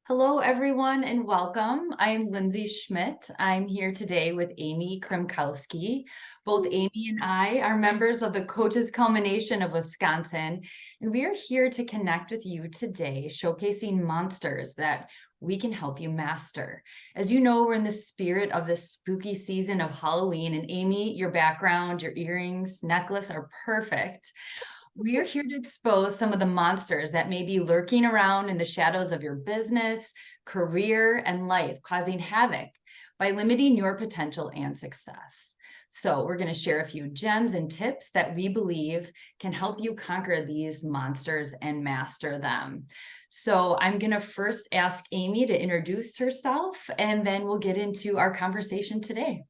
Hello, everyone, and welcome. I'm Lindsay Schmit. I'm here today with Amy Krymkowski. Both Amy and I are members of the Coaches Culmination of Wisconsin, and we are here to connect with you today, showcasing monsters that we can help you master. As you know, we're in the spirit of the spooky season of Halloween, and Amy, your background, your earrings, necklace are perfect. We are here to expose some of the monsters that may be lurking around in the shadows of your business, career, and life, causing havoc by limiting your potential and success. So, we're going to share a few gems and tips that we believe can help you conquer these monsters and master them. So, I'm going to first ask Amy to introduce herself, and then we'll get into our conversation today.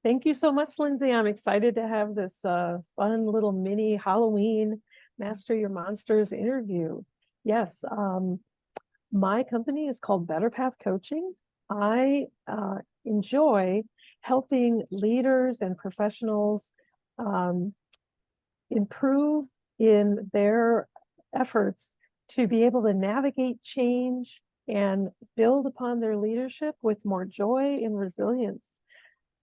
Thank you so much, Lindsay. I'm excited to have this fun little mini Halloween Master Your Monsters interview. Yes, my company is called Better Path Coaching. I enjoy helping leaders and professionals improve in their efforts to be able to navigate change and build upon their leadership with more joy and resilience.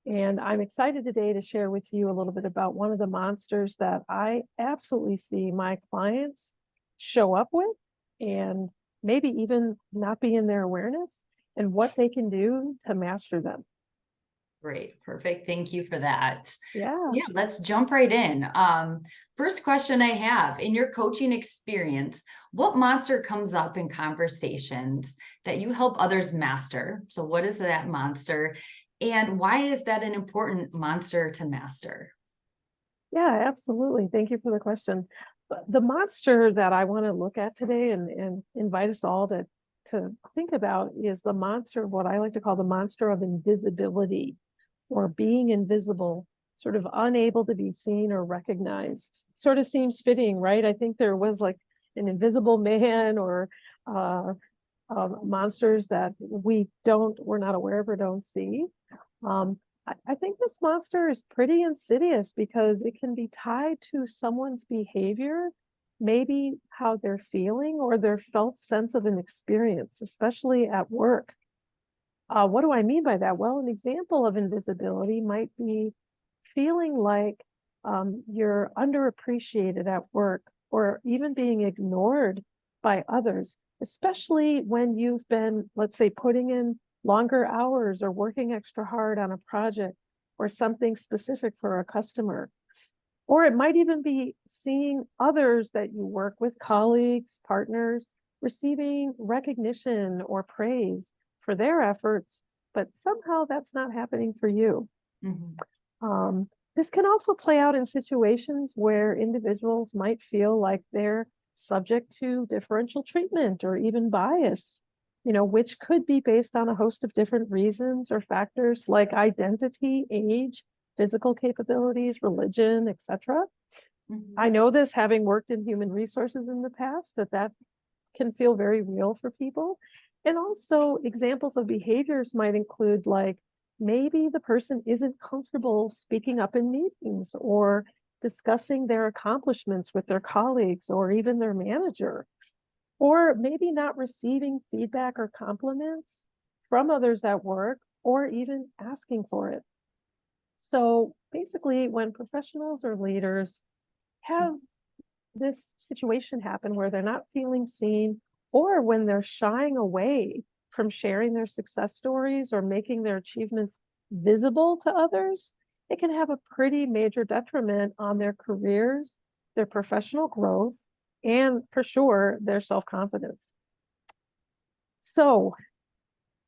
And I'm excited today to share with you a little bit about one of the monsters that I absolutely see my clients show up with and maybe even not be in their awareness and what they can do to master them. Great, perfect. Thank you for that. Yeah. Yeah, let's jump right in. First question I have, in your coaching experience, what monster comes up in conversations that you help others master? So what is that monster? And why is that an important monster to master? Yeah, absolutely. Thank you for the question. The monster that I want to look at today and invite us all to think about is the monster of what I like to call the monster of invisibility, or being invisible, sort of unable to be seen or recognized. Sort of seems fitting, right? I think there was like an invisible man or uh, monsters that we're not aware of or don't see. I think this monster is pretty insidious because it can be tied to someone's behavior, maybe how they're feeling or their felt sense of an experience, especially at work. What do I mean by that? Well, an example of invisibility might be feeling like you're underappreciated at work or even being ignored by others, especially when you've been, let's say, putting in longer hours or working extra hard on a project or something specific for a customer. Or it might even be seeing others that you work with, colleagues, partners, receiving recognition or praise for their efforts, but somehow that's not happening for you. Mhm. This can also play out in situations where individuals might feel like they're subject to differential treatment or even bias, which could be based on a host of different reasons or factors like identity, age, physical capabilities, religion, etc. Mhm. I know this, having worked in human resources in the past, that can feel very real for people. And also examples of behaviors might include like maybe the person isn't comfortable speaking up in meetings or discussing their accomplishments with their colleagues or even their manager, or maybe not receiving feedback or compliments from others at work or even asking for it. So basically, when professionals or leaders have this situation happen where they're not feeling seen, or when they're shying away from sharing their success stories or making their achievements visible to others, it can have a pretty major detriment on their careers, their professional growth, and for sure, their self-confidence. So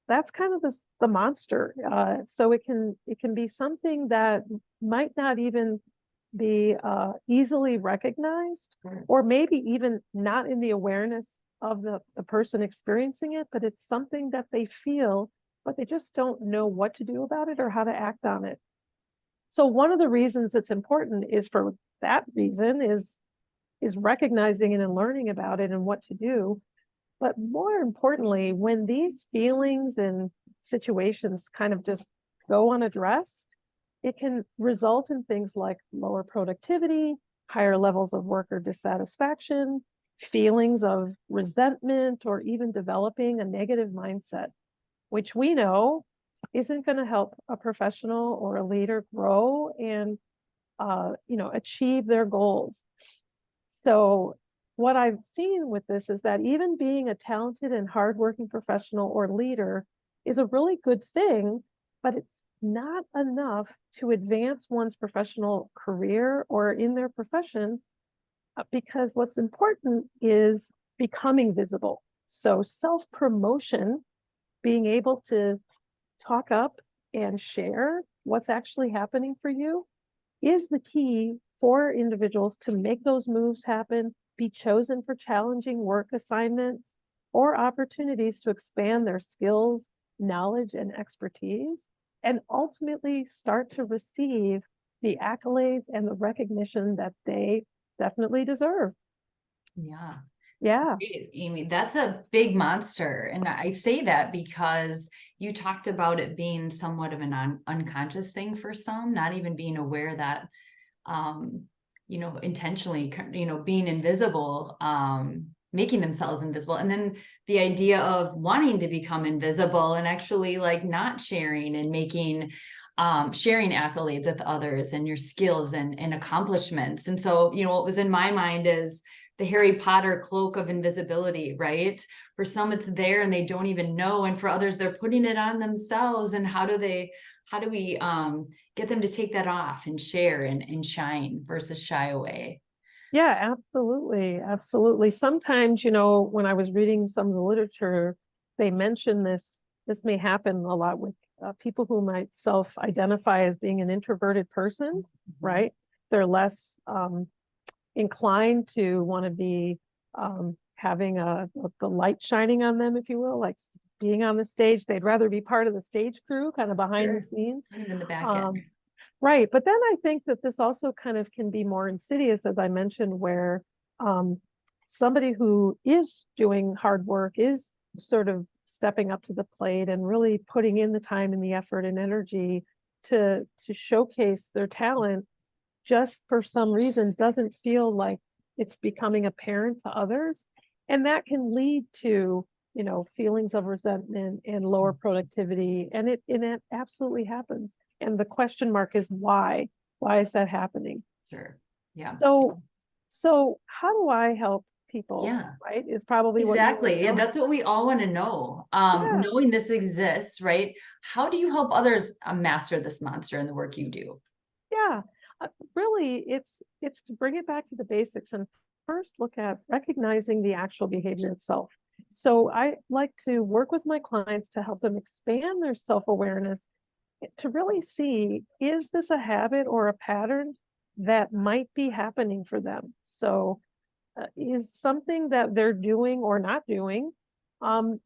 that's kind of the monster. So it can be something that might not even be easily recognized, or maybe even not in the awareness of the person experiencing it, but it's something that they feel, but they just don't know what to do about it or how to act on it. So one of the reasons it's important is for that reason is recognizing it and learning about it and what to do. But more importantly, when these feelings and situations kind of just go unaddressed, it can result in things like lower productivity, higher levels of worker dissatisfaction, feelings of resentment or even developing a negative mindset, which we know isn't going to help a professional or a leader grow and achieve their goals. So what I've seen with this is that even being a talented and hardworking professional or leader is a really good thing, but it's not enough to advance one's professional career or in their profession, because what's important is becoming visible. So self-promotion, being able to talk up and share what's actually happening for you, is the key for individuals to make those moves happen, be chosen for challenging work assignments or opportunities to expand their skills, knowledge, and expertise, and ultimately start to receive the accolades and the recognition that they definitely deserve. Yeah. Yeah. Great, Amy, that's a big monster. And I say that because you talked about it being somewhat of an unconscious thing for some, not even being aware that, intentionally, being invisible, making themselves invisible. And then the idea of wanting to become invisible and actually like not sharing and making, sharing accolades with others and your skills and accomplishments. And so, what was in my mind is the Harry Potter cloak of invisibility, right? For some, it's there and they don't even know. And for others, they're putting it on themselves. And how do we get them to take that off and share and shine versus shy away? Yeah, absolutely. Absolutely. Sometimes, when I was reading some of the literature, they mention this may happen a lot with people who might self-identify as being an introverted person, right? They're less inclined to want to be having the light shining on them, if you will, like being on the stage. They'd rather be part of the stage crew, kind of behind the scenes. Kind of in the back end. Right. But then I think that this also kind of can be more insidious, as I mentioned, where somebody who is doing hard work is sort of stepping up to the plate and really putting in the time and the effort and energy to showcase their talent, just for some reason doesn't feel like it's becoming apparent to others. And that can lead to, feelings of resentment and lower productivity. And it absolutely happens. And the question mark is why? Why is that happening? Sure. Yeah. So how do I help people? Yeah. Right? Is probably what you want to Exactly. know. And that's what we all want to know. Yeah. Knowing this exists, right? How do you help others master this monster in the work you do? Yeah. Really, it's to bring it back to the basics and first look at recognizing the actual behavior itself. So I like to work with my clients to help them expand their self-awareness to really see, is this a habit or a pattern that might be happening for them? So is something that they're doing or not doing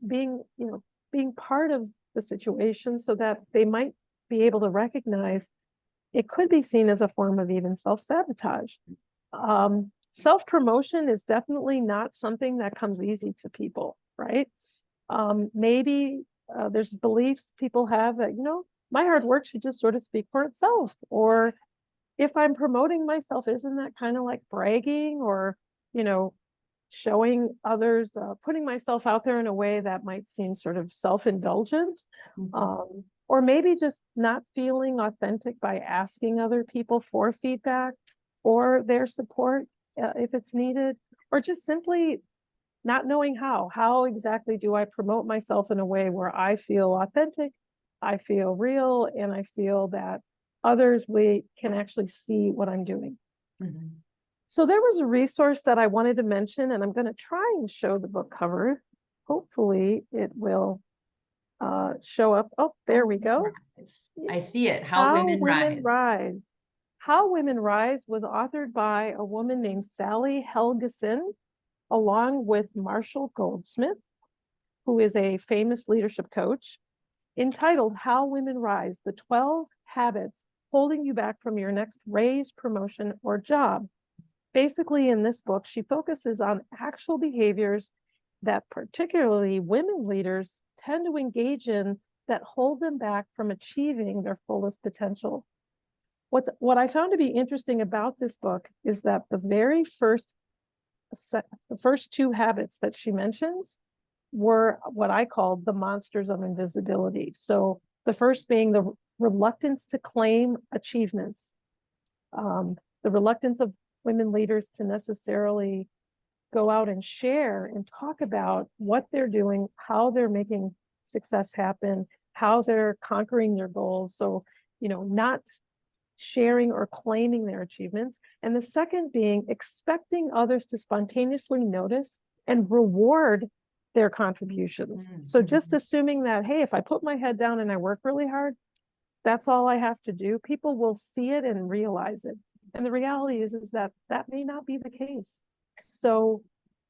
being part of the situation, so that they might be able to recognize it could be seen as a form of even self-sabotage. Self-promotion is definitely not something that comes easy to people, right? Maybe there's beliefs people have that, my hard work should just sort of speak for itself. Or if I'm promoting myself, isn't that kind of like bragging or, showing others, putting myself out there in a way that might seem sort of self-indulgent? Or maybe just not feeling authentic by asking other people for feedback or their support if it's needed, or just simply not knowing how exactly do I promote myself in a way where I feel authentic, I feel real, and I feel that others can actually see what I'm doing. So there was a resource that I wanted to mention, and I'm going to try and show the book cover. Hopefully it will show up. Oh, there we go. I see it. How Women Rise. Rise. How Women Rise was authored by a woman named Sally Helgeson, along with Marshall Goldsmith, who is a famous leadership coach, entitled How Women Rise, the 12 Habits Holding You Back from Your Next Raise, Promotion, or Job. Basically, in this book, she focuses on actual behaviors that particularly women leaders tend to engage in that hold them back from achieving their fullest potential. What I found to be interesting about this book is that the very first the first two habits that she mentions were what I called the monsters of invisibility. So the first being the reluctance to claim achievements, the reluctance of women leaders to necessarily go out and share and talk about what they're doing, how they're making success happen, how they're conquering their goals. So, not sharing or claiming their achievements. And the second being expecting others to spontaneously notice and reward their contributions. So just assuming that, hey, if I put my head down and I work really hard, that's all I have to do. People will see it and realize it. And the reality is that that may not be the case. So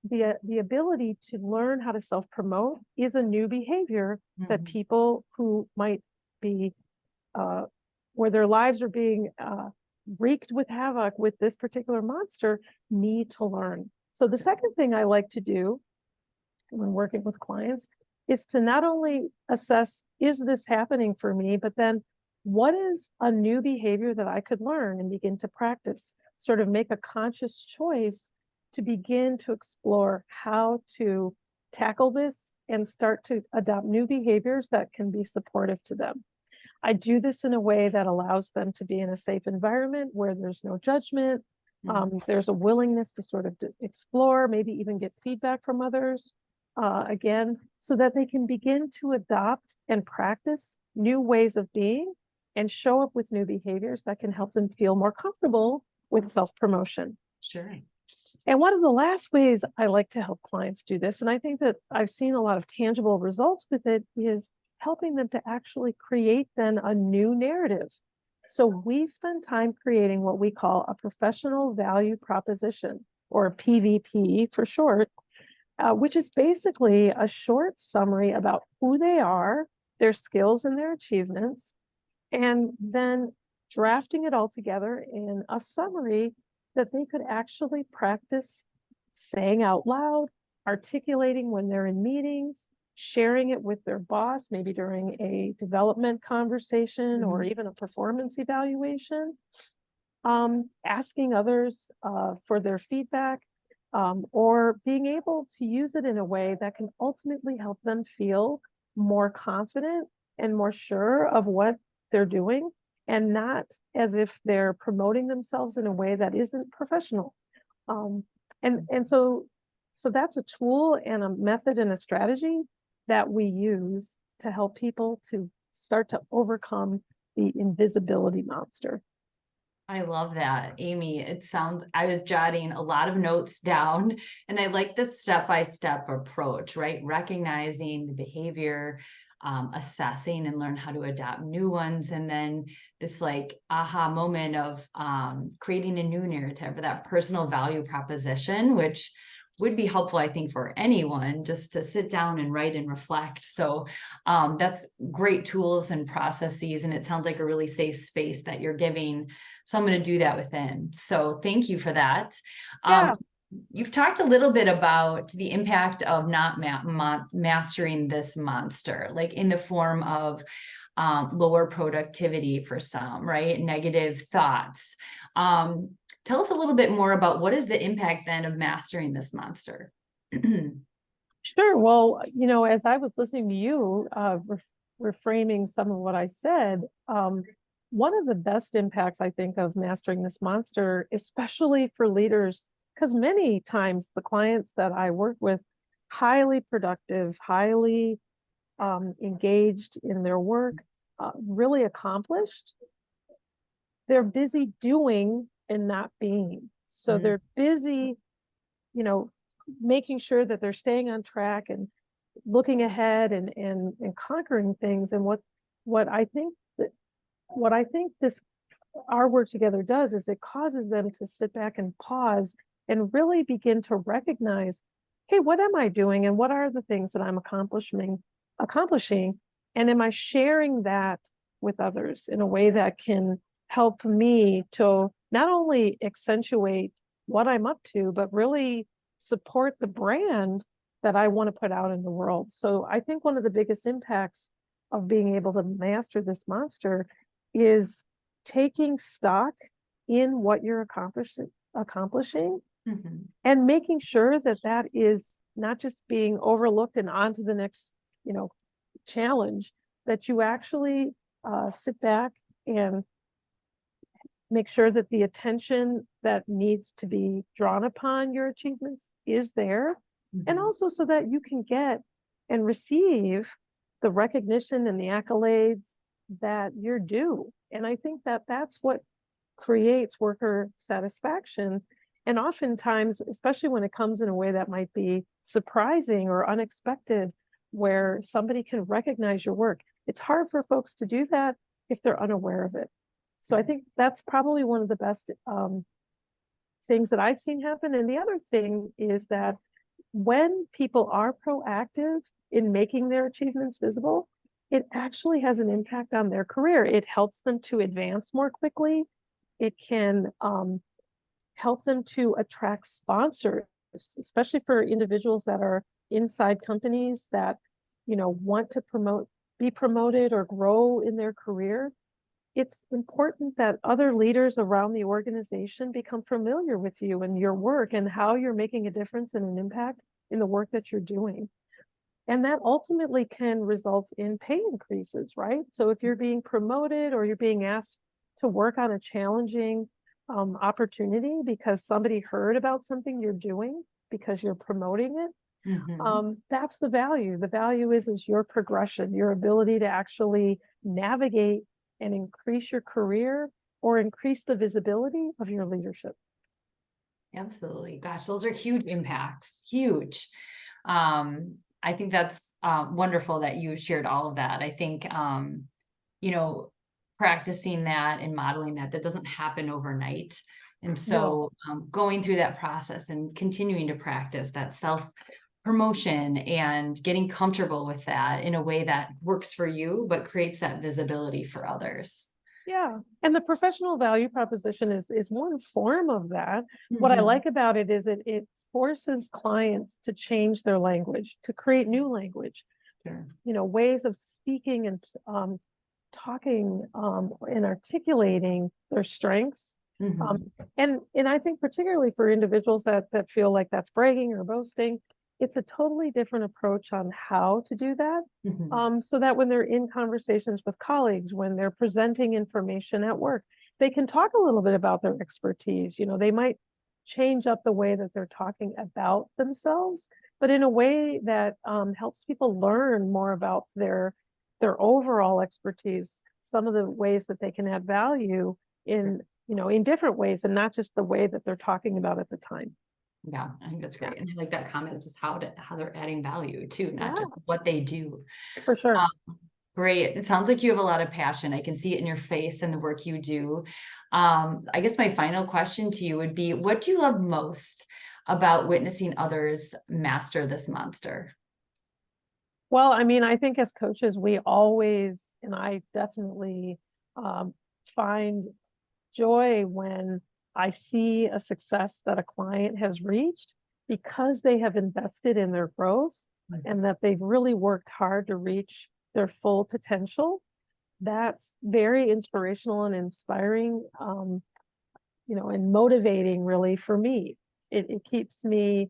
the ability to learn how to self-promote is a new behavior that people who might be where their lives are being wreaked with havoc with this particular monster need to learn. So the second thing I like to do when working with clients is to not only assess, is this happening for me, but then what is a new behavior that I could learn and begin to practice, sort of make a conscious choice to begin to explore how to tackle this and start to adopt new behaviors that can be supportive to them. I do this in a way that allows them to be in a safe environment where there's no judgment. There's a willingness to sort of explore, maybe even get feedback from others, again, so that they can begin to adopt and practice new ways of being and show up with new behaviors that can help them feel more comfortable with self-promotion. Sure. And one of the last ways I like to help clients do this, and I think that I've seen a lot of tangible results with it, is helping them to actually create then a new narrative. So we spend time creating what we call a professional value proposition, or a PVP for short, which is basically a short summary about who they are, their skills and their achievements, and then drafting it all together in a summary that they could actually practice saying out loud, articulating when they're in meetings, sharing it with their boss, maybe during a development conversation or even a performance evaluation, asking others for their feedback, or being able to use it in a way that can ultimately help them feel more confident and more sure of what they're doing, and not as if they're promoting themselves in a way that isn't professional. So that's a tool and a method and a strategy that we use to help people to start to overcome the invisibility monster. I love that, Amy. I was jotting a lot of notes down, and I like this step-by-step approach, right? Recognizing the behavior, assessing and learn how to adapt new ones. And then this like aha moment of creating a new narrative or that personal value proposition, which would be helpful, I think, for anyone just to sit down and write and reflect. So that's great tools and processes. And it sounds like a really safe space that you're giving someone to do that within. So thank you for that. Yeah. You've talked a little bit about the impact of not mastering this monster, like in the form of lower productivity for some, right? Negative thoughts. Tell us a little bit more about what is the impact then of mastering this monster? Sure. Well, as I was listening to you, reframing some of what I said, one of the best impacts, I think, of mastering this monster, especially for leaders, because many times the clients that I work with, highly productive, highly engaged in their work, really accomplished, they're busy doing and not being. So they're busy, making sure that they're staying on track and looking ahead and conquering things. And what I think this our work together does is it causes them to sit back and pause and really begin to recognize, hey, what am I doing and what are the things that I'm accomplishing, and am I sharing that with others in a way that can help me to not only accentuate what I'm up to, but really support the brand that I want to put out in the world. So I think one of the biggest impacts of being able to master this monster is taking stock in what you're accomplishing Mhm. and making sure that that is not just being overlooked and on to the next, you know, challenge, that you actually sit back and make sure that the attention that needs to be drawn upon your achievements is there. And Mhm. also so that you can get and receive the recognition and the accolades that you're due. And I think that that's what creates worker satisfaction. And oftentimes, especially when it comes in a way that might be surprising or unexpected, where somebody can recognize your work, it's hard for folks to do that if they're unaware of it. So I think that's probably one of the best things that I've seen happen. And the other thing is that when people are proactive in making their achievements visible, it actually has an impact on their career. It helps them to advance more quickly. It can help them to attract sponsors, especially for individuals that are inside companies that, you know, want to be promoted or grow in their career. It's important that other leaders around the organization become familiar with you and your work and how you're making a difference and an impact in the work that you're doing. And that ultimately can result in pay increases, right? So if you're being promoted or you're being asked to work on a challenging opportunity because somebody heard about something you're doing because you're promoting it, Mhm. that's the value. The value is your progression, your ability to actually navigate and increase your career or increase the visibility of your leadership. Absolutely. Gosh, those are huge impacts. Huge. I think that's wonderful that you shared all of that. I think you know, practicing that and modeling that, that doesn't happen overnight. And No, so going through that process and continuing to practice that self promotion and getting comfortable with that in a way that works for you, but creates that visibility for others. yeah. And the professional value proposition is one form of that. What I Mhm. like about it is it forces clients to change their language, to create new language, Sure. you know, ways of speaking and talking and articulating their strengths. Um, Mhm. and I think particularly for individuals that feel like that's bragging or boasting, it's a totally different approach on how to do that. Mhm. So that when they're in conversations with colleagues, when they're presenting information at work, they can talk a little bit about their expertise. You know, they might change up the way that they're talking about themselves, but in a way that helps people learn more about their overall expertise, some of the ways that they can add value in, you know, in different ways and not just the way that they're talking about at the time. Yeah, I think that's Yeah. great. And I like that comment of just how they're adding value too, not Yeah, just what they do. for sure. Great. It sounds like you have a lot of passion. I can see it in your face and the work you do. I guess my final question to you would be, what do you love most about witnessing others master this monster? Well, I mean, I think as coaches, we always, and I definitely um, find joy when I see a success that a client has reached because they have invested in their growth and that they've really worked hard to reach their full potential. That's very inspirational and inspiring, you know, and motivating really for me. It keeps me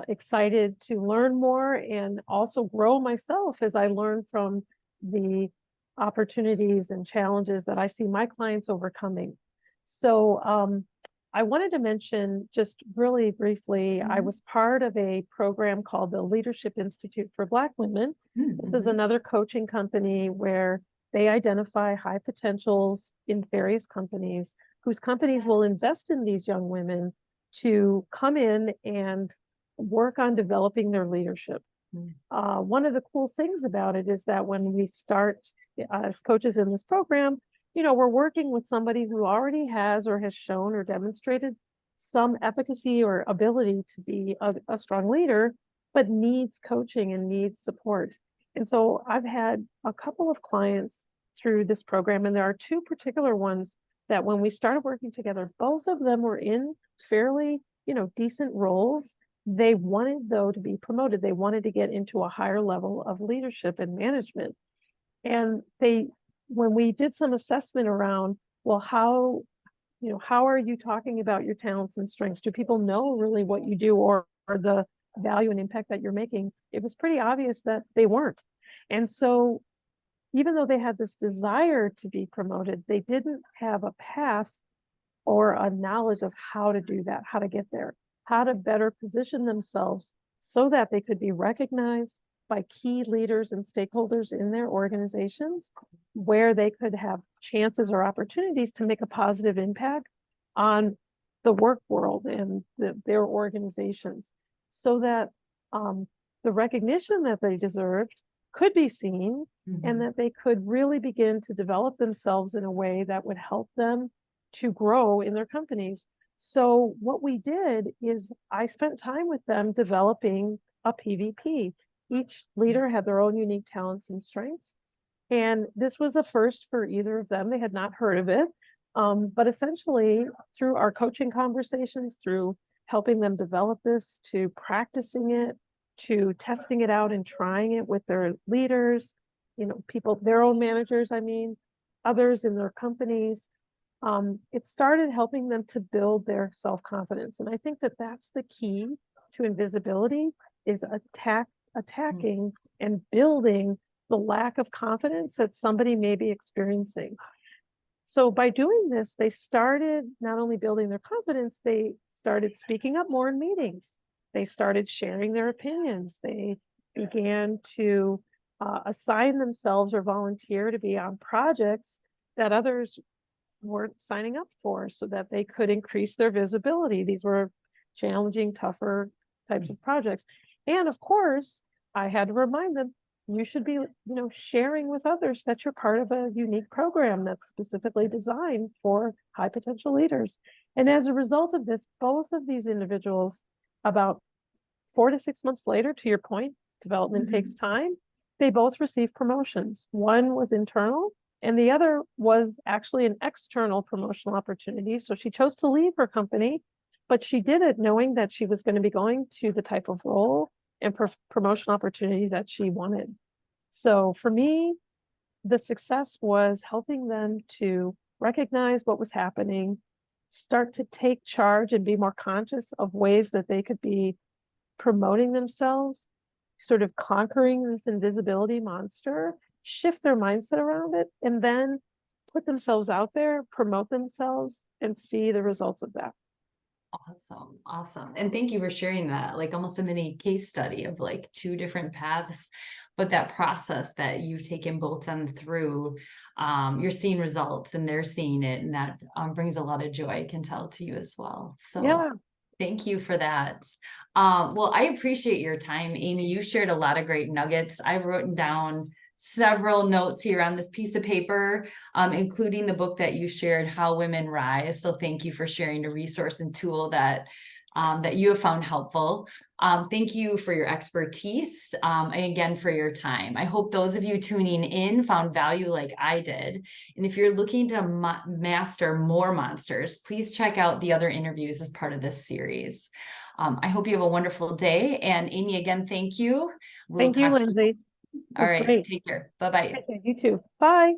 excited to learn more and also grow myself as I learn from the opportunities and challenges that I see my clients overcoming. So I wanted to mention just really briefly, I Mhm. was part of a program called the Leadership Institute for Black Women. This is Mhm. another coaching company where they identify high potentials in various companies whose companies will invest in these young women to come in and work on developing their leadership. Mhm. One of the cool things about it is that when we start as coaches in this program, you know, we're working with somebody who already has or has shown or demonstrated some efficacy or ability to be a strong leader, but needs coaching and needs support. And so I've had a couple of clients through this program, and there are two particular ones that when we started working together, both of them were in fairly, you know, decent roles. They wanted, though, to be promoted. They wanted to get into a higher level of leadership and management. And when we did some assessment around, well, how how are you talking about your talents and strengths? Do people know really what you do, or the value and impact that you're making? It was pretty obvious that they weren't. And so even though they had this desire to be promoted, they didn't have a path or a knowledge of how to do that, how to get there, how to better position themselves so that they could be recognized by key leaders and stakeholders in their organizations, where they could have chances or opportunities to make a positive impact on the work world and their organizations, so that the recognition that they deserved could be seen, and that they could really begin to develop themselves in a way that would help them to grow in their companies. So what we did is I spent time with them developing a PVP. Each leader had their own unique talents and strengths. And this was a first for either of them. They had not heard of it. But essentially, through our coaching conversations, through helping them develop this, to practicing it, to testing it out and trying it with their leaders, people, their own managers, others in their companies, it started helping them to build their self-confidence. And I think that that's the key to invisibility, is attacking and building the lack of confidence that somebody may be experiencing. So by doing this, they started not only building their confidence, they started speaking up more in meetings. They started sharing their opinions. They began to assign themselves or volunteer to be on projects that others weren't signing up for, so that they could increase their visibility. These were challenging, tougher types of projects. And of course, I had to remind them, you should be, sharing with others that you're part of a unique program that's specifically designed for high potential leaders. And as a result of this, both of these individuals, about 4 to 6 months later, to your point, development takes time, they both received promotions. One was internal, and the other was actually an external promotional opportunity. So she chose to leave her company, but she did it knowing that she was going to be going to the type of role and promotion opportunity that she wanted. So for me, the success was helping them to recognize what was happening, start to take charge and be more conscious of ways that they could be promoting themselves, sort of conquering this invisibility monster, shift their mindset around it, and then put themselves out there, promote themselves, and see the results of that. Awesome. Awesome. And thank you for sharing that, like almost a mini case study of like 2 different paths, but that process that you've taken both them through, you're seeing results and they're seeing it. And that brings a lot of joy, I can tell, to you as well. So Yeah. thank you for that. Well, I appreciate your time, Amy. You shared a lot of great nuggets. I've written down several notes here on this piece of paper, including the book that you shared, How Women Rise. So thank you for sharing a resource and tool that that you have found helpful. Thank you for your expertise, and again, for your time. I hope those of you tuning in found value like I did. And if you're looking to master more monsters, please check out the other interviews as part of this series. I hope you have a wonderful day. And Amy, again, thank you. Thank you, Lindsay. All right. Great. Take care. Bye-bye. You too. Bye.